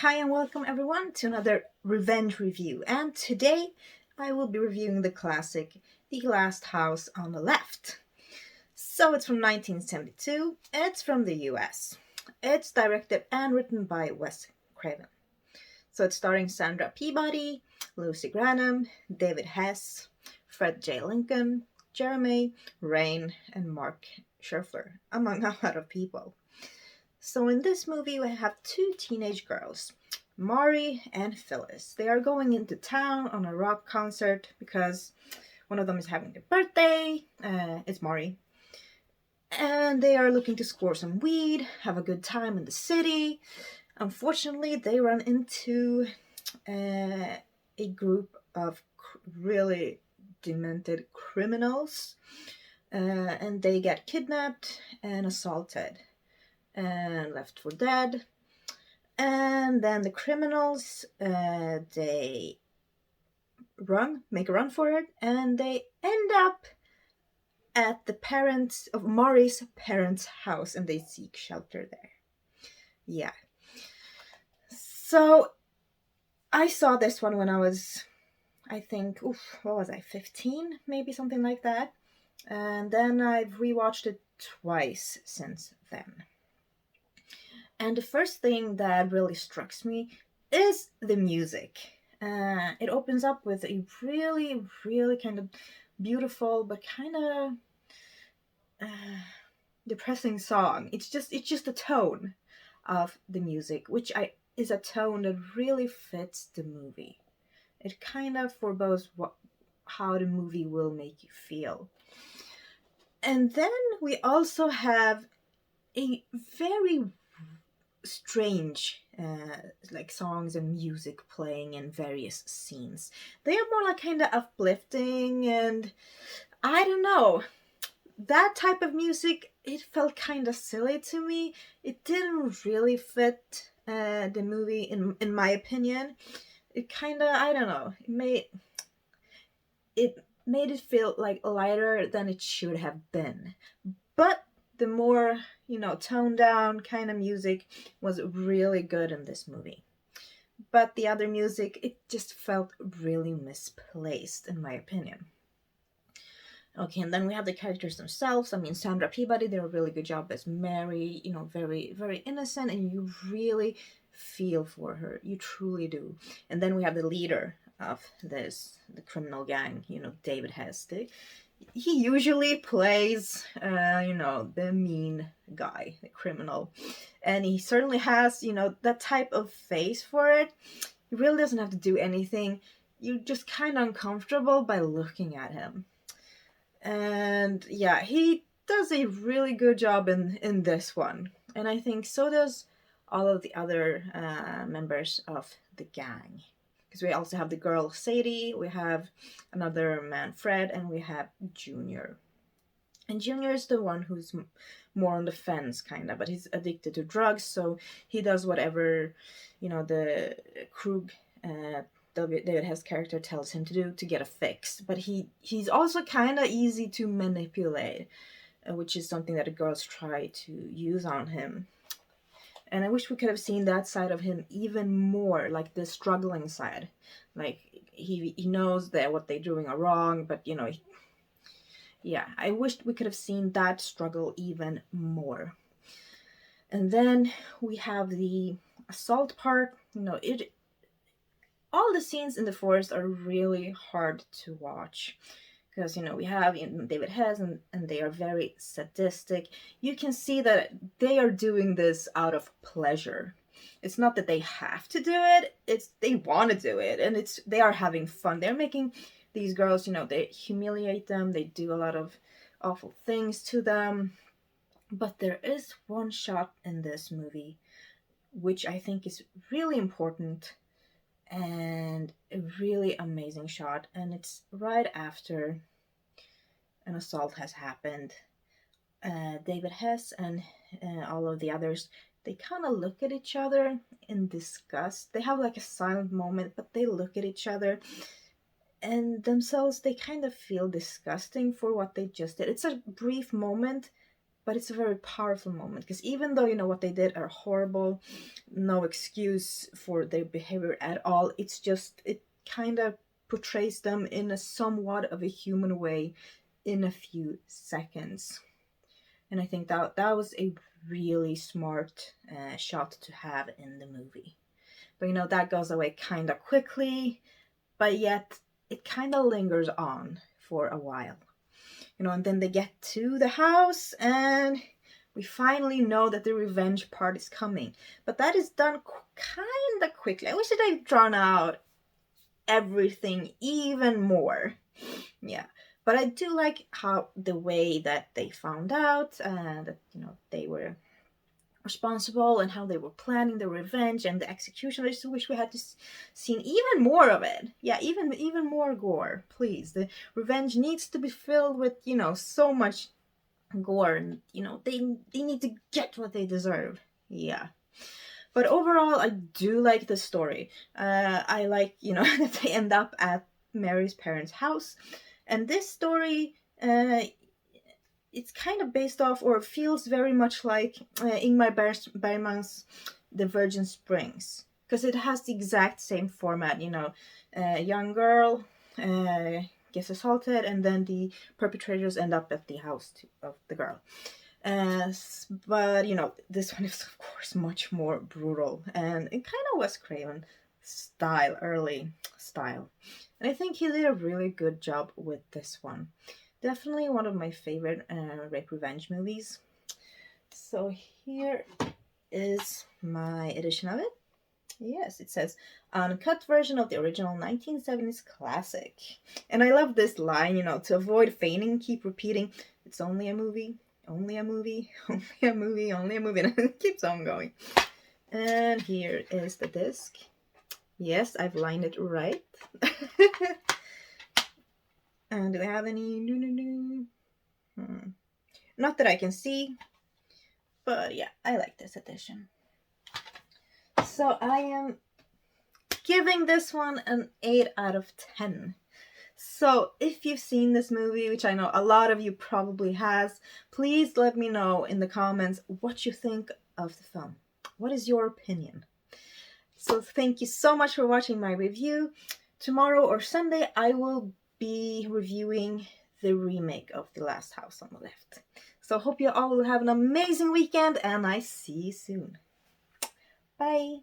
Hi and welcome everyone to another revenge review. And today I will be reviewing the classic The Last House on the Left. So it's from 1972. It's from the US. It's directed and written by Wes Craven. So it's starring Sandra Peabody, Lucy Granum, David Hess, Fred J. Lincoln, Jeremy Rain, and Mark Scherfler, among a lot of people. So in this movie, we have two teenage girls, Mari and Phyllis. They are going into town on a rock concert because one of them is having their birthday. It's Mari. And they are looking to score some weed, have a good time in the city. Unfortunately, they run into a group of really demented criminals. And they get kidnapped and assaulted and left for dead. And then the criminals, they make a run for it, and they end up at the parents of Mari's parents' house, and they seek shelter there. Yeah. So I saw this one when I was, I think, what was I, 15? Maybe something like that. And then I've rewatched it twice since then. And the first thing that really strikes me is the music. It opens up with a really, really kind of beautiful but kind of depressing song. It's just the tone of the music, which is a tone that really fits the movie. It kind of forebode how the movie will make you feel. And then we also have a very strange like songs and music playing in various scenes. They are more like kind of uplifting, and I don't know, that type of music, it felt kind of silly to me. It didn't really fit the movie in my opinion. It kind of, I don't know, it made it feel like lighter than it should have been. But the more, toned down kind of music was really good in this movie. But the other music, it just felt really misplaced, in my opinion. Okay, and then we have the characters themselves. I mean, Sandra Peabody did a really good job as Mary, very, very innocent, and you really feel for her. You truly do. And then we have the leader of the criminal gang, David Hess. He usually plays, the mean guy, the criminal. And he certainly has, that type of face for it. He really doesn't have to do anything. You're just kind of uncomfortable by looking at him. And yeah, he does a really good job in this one. And I think so does all of the other members of the gang. Because we also have the girl Sadie, we have another man Fred, and we have Junior. And Junior is the one who's more on the fence, kind of, but he's addicted to drugs, so he does whatever, the Krug, David Hess' character, tells him to do to get a fix. But he's also kind of easy to manipulate, which is something that the girls try to use on him. And I wish we could have seen that side of him even more, like the struggling side. Like, he knows that what they're doing are wrong, but, yeah, I wished we could have seen that struggle even more. And then we have the assault part. All the scenes in the forest are really hard to watch. Because, we have David Hess, and they are very sadistic. You can see that they are doing this out of pleasure. It's not that they have to do it, it's they want to do it, and they are having fun. They're making these girls, they humiliate them, they do a lot of awful things to them. But there is one shot in this movie which I think is really important and a really amazing shot, and it's right after an assault has happened. David Hess and all of the others, they kind of look at each other in disgust. They have like a silent moment, but they look at each other and themselves, they kind of feel disgusting for what they just did. It's a brief moment, but it's a very powerful moment, because even though, what they did are horrible, no excuse for their behavior at all, it's just, it kind of portrays them in a somewhat of a human way in a few seconds. And I think that was a really smart shot to have in the movie. But that goes away kind of quickly, but yet it kind of lingers on for a while. And then they get to the house, and we finally know that the revenge part is coming. But that is done kind of quickly. I wish that they'd drawn out everything even more. Yeah. But I do like how the way that they found out that they were responsible, and how they were planning the revenge and the execution. I just wish we had seen even more of it. Yeah, even more gore, please. The revenge needs to be filled with so much gore, and they need to get what they deserve. Yeah. But overall, I do like the story. I like that they end up at Mary's parents' house, and this story, it's kind of based off, or feels very much like Ingmar Bergman's The Virgin Springs, because it has the exact same format. A young girl gets assaulted, and then the perpetrators end up at the house of the girl. But this one is of course much more brutal, and it kind of Wes Craven style, early style, and I think he did a really good job with this one. Definitely one of my favorite rape revenge movies. So here is my edition of it. Yes, it says uncut version of the original 1970s classic. And I love this line, to avoid feigning, keep repeating, it's only a movie, only a movie, only a movie, only a movie, and it keeps on going. And here is the disc. Yes, I've lined it right. And do we have any? Not that I can see, but yeah, I like this edition. So I am giving this one an 8 out of 10. So if you've seen this movie, which I know a lot of you probably has, please let me know in the comments what you think of the film. What is your opinion? So thank you so much for watching my review. Tomorrow or Sunday, I will be reviewing the remake of The Last House on the Left. So hope you all will have an amazing weekend, and I see you soon. Bye!